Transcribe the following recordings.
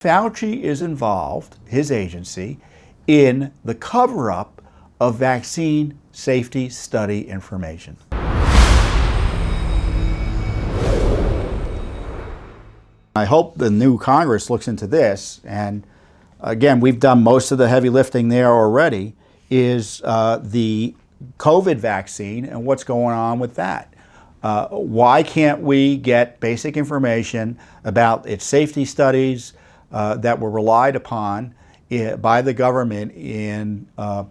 Fauci is involved, his agency, in the cover-up of vaccine safety study information. I hope the new Congress looks into this, and again, we've done most of the heavy lifting there already, is the COVID vaccine and what's going on with that. Why can't we get basic information about its safety studies that were relied upon by the government as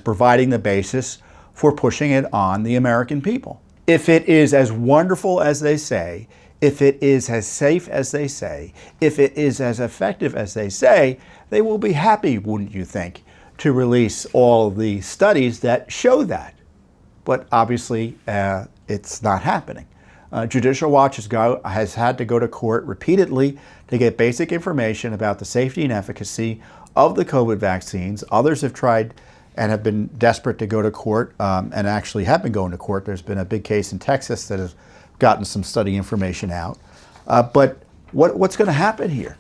providing the basis for pushing it on the American people? If it is as wonderful as they say, if it is as safe as they say, if it is as effective as they say, they will be happy, wouldn't you think, to release all the studies that show that. But obviously, it's not happening. Judicial Watch has had to go to court repeatedly to get basic information about the safety and efficacy of the COVID vaccines. Others have tried and have been desperate to go to court and actually have been going to court. There's been a big case in Texas that has gotten some study information out. But what's going to happen here?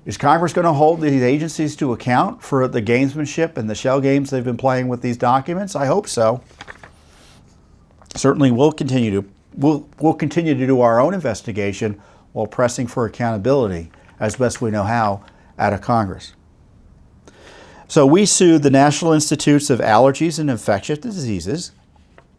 Is Congress going to hold these agencies to account for the gamesmanship and the shell games they've been playing with these documents? I hope so. Certainly we'll continue to do our own investigation while pressing for accountability as best we know how out of Congress. So we sued the National Institutes of Allergies and Infectious Diseases.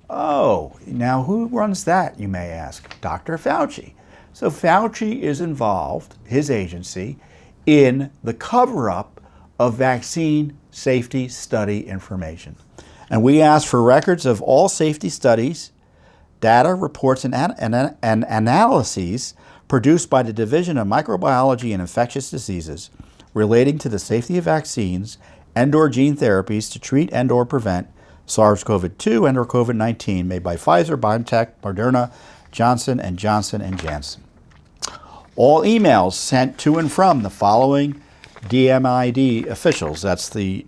Oh, now who runs that, you may ask? Dr. Fauci. So Fauci is involved, his agency, in the cover-up of vaccine safety study information. And we asked for records of all safety studies, data, reports, and analyses produced by the Division of Microbiology and Infectious Diseases relating to the safety of vaccines and/or gene therapies to treat and/or prevent SARS-CoV-2 and/or COVID-19 made by Pfizer, BioNTech, Moderna, Johnson & Johnson, and Janssen. All emails sent to and from the following DMID officials, that's the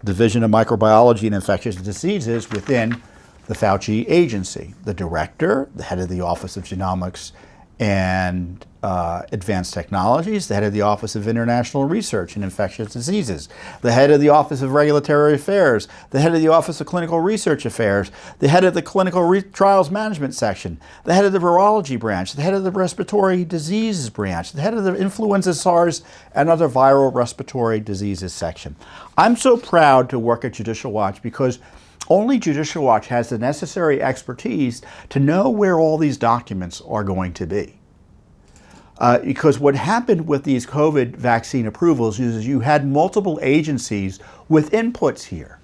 Division of Microbiology and Infectious Diseases within the Fauci agency. The director, the head of the Office of Genomics and Advanced Technologies, the head of the Office of International Research and Infectious Diseases, the head of the Office of Regulatory Affairs, the head of the Office of Clinical Research Affairs, the head of the Clinical Trials Management Section, the head of the Virology Branch, the head of the Respiratory Diseases Branch, the head of the Influenza, SARS, and other viral respiratory diseases section. I'm so proud to work at Judicial Watch because only Judicial Watch has the necessary expertise to know where all these documents are going to be. Because what happened with these COVID vaccine approvals is you had multiple agencies with inputs here.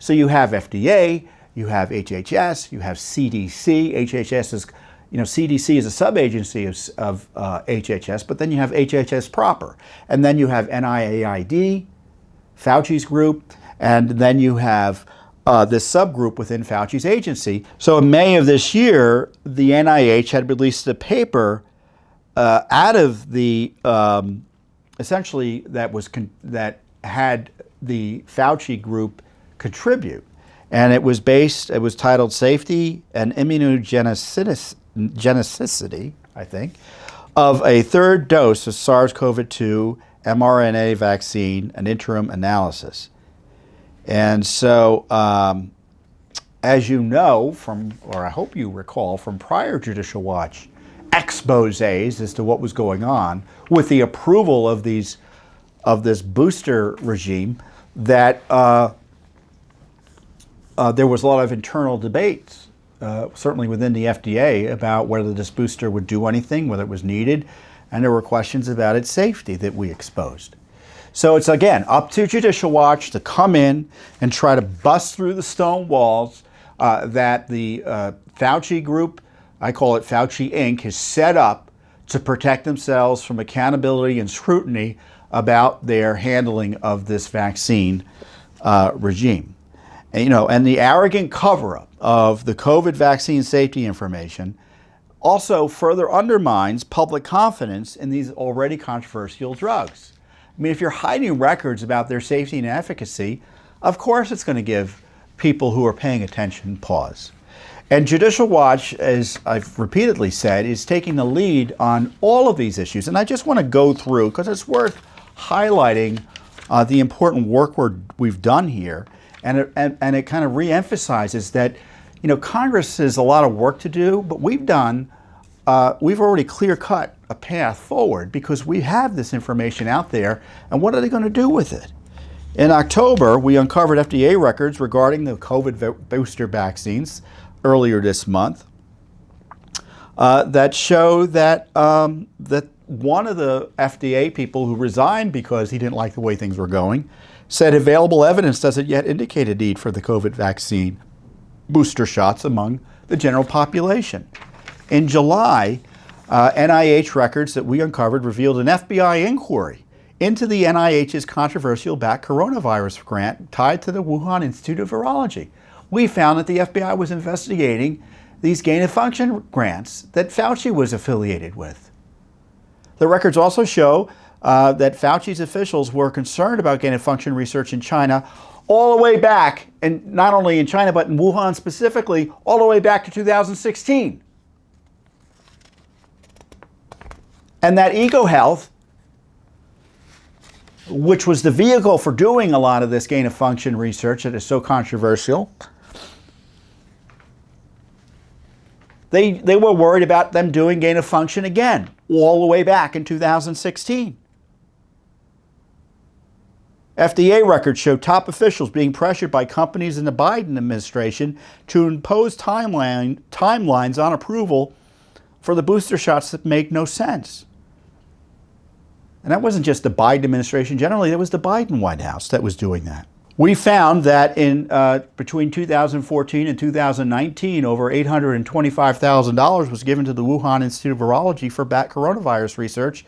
So you have FDA, you have HHS, you have CDC. HHS is, CDC is a sub-agency of HHS, but then you have HHS proper. And then you have NIAID, Fauci's group, and then you have this subgroup within Fauci's agency. So in May of this year, the NIH had released a paper out of the, essentially that had the Fauci group contribute. And it was titled Safety and Immunogenicity, I think, of a third dose of SARS-CoV-2 mRNA vaccine, an interim analysis. And so, as you know or I hope you recall from prior Judicial Watch exposés as to what was going on with the approval of this booster regime, that there was a lot of internal debates, certainly within the FDA, about whether this booster would do anything, whether it was needed, and there were questions about its safety that we exposed. So it's, again, up to Judicial Watch to come in and try to bust through the stone walls that the Fauci group, I call it Fauci Inc., has set up to protect themselves from accountability and scrutiny about their handling of this vaccine regime. And the arrogant cover-up of the COVID vaccine safety information also further undermines public confidence in these already controversial drugs. I mean, if you're hiding records about their safety and efficacy, of course it's going to give people who are paying attention pause. And Judicial Watch, as I've repeatedly said, is taking the lead on all of these issues. And I just want to go through, because it's worth highlighting the important work we've done here. And it kind of reemphasizes that, you know, Congress has a lot of work to do, but we've already clear-cut a path forward because we have this information out there. And what are they going to do with it? In October, we uncovered FDA records regarding the COVID booster vaccines earlier this month that show that that one of the FDA people who resigned because he didn't like the way things were going said available evidence doesn't yet indicate a need for the COVID vaccine booster shots among the general population. In July, NIH records that we uncovered revealed an FBI inquiry into the NIH's controversial bat coronavirus grant tied to the Wuhan Institute of Virology. We found that the FBI was investigating these gain-of-function grants that Fauci was affiliated with. The records also show that Fauci's officials were concerned about gain-of-function research in China all the way back, and not only in China, but in Wuhan specifically, all the way back to 2016. And that EcoHealth, which was the vehicle for doing a lot of this gain-of-function research that is so controversial, they were worried about them doing gain-of-function again, all the way back in 2016. FDA records show top officials being pressured by companies in the Biden administration to impose timelines on approval for the booster shots that make no sense. And that wasn't just the Biden administration. Generally, it was the Biden White House that was doing that. We found that in between 2014 and 2019, over $825,000 was given to the Wuhan Institute of Virology for bat coronavirus research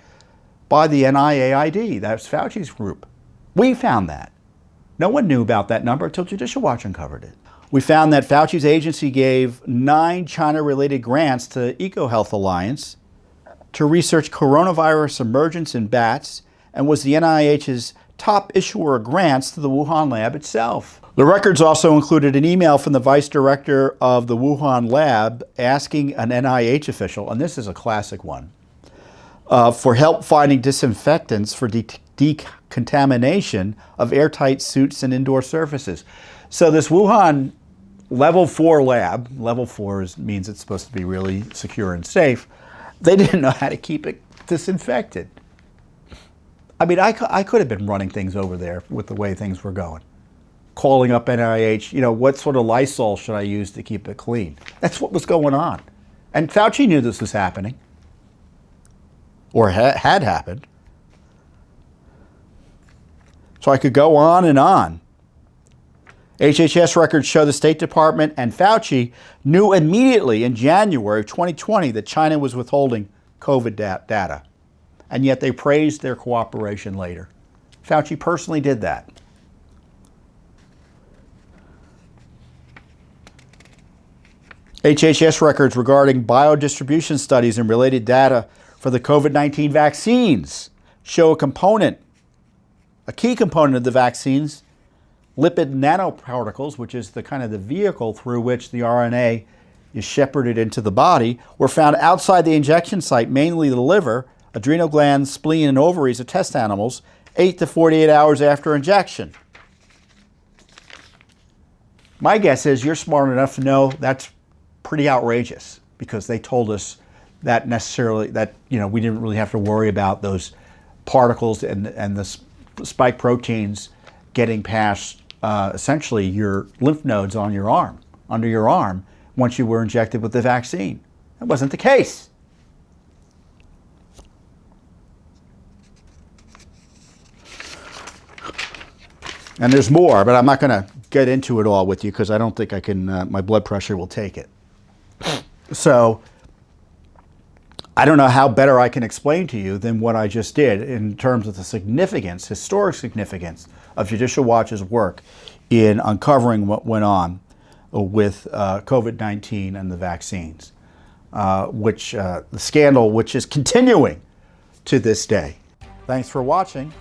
by the NIAID. That's Fauci's group. We found that. No one knew about that number until Judicial Watch uncovered it. We found that Fauci's agency gave 9 China-related grants to EcoHealth Alliance to research coronavirus emergence in bats and was the NIH's top issuer of grants to the Wuhan lab itself. The records also included an email from the vice director of the Wuhan lab asking an NIH official, and this is a classic one, for help finding disinfectants for decontamination of airtight suits and indoor surfaces. So this Wuhan level 4 lab, level 4 means it's supposed to be really secure and safe, they didn't know how to keep it disinfected. I mean, I could have been running things over there with the way things were going. Calling up NIH, you know, what sort of Lysol should I use to keep it clean? That's what was going on. And Fauci knew this was happening, or had happened. So I could go on and on. HHS records show the State Department and Fauci knew immediately in January of 2020 that China was withholding COVID data. And yet they praised their cooperation later. Fauci personally did that. HHS records regarding biodistribution studies and related data for the COVID-19 vaccines show a key component of the vaccines, lipid nanoparticles, which is the kind of the vehicle through which the RNA is shepherded into the body, were found outside the injection site, mainly the liver, adrenal glands, spleen, and ovaries of test animals 8 to 48 hours after injection. My guess is you're smart enough to know that's pretty outrageous because they told us that we didn't really have to worry about those particles and the spike proteins getting past essentially your lymph nodes on your arm, under your arm, once you were injected with the vaccine. That wasn't the case. And there's more, but I'm not going to get into it all with you because I don't think I can, my blood pressure will take it. So I don't know how better I can explain to you than what I just did in terms of the significance, historic significance of Judicial Watch's work in uncovering what went on with COVID-19 and the vaccines, the scandal which is continuing to this day. Thanks for watching.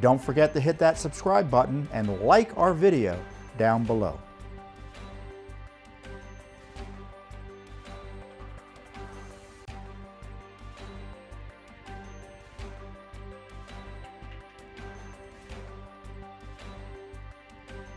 Don't forget to hit that subscribe button and like our video down below.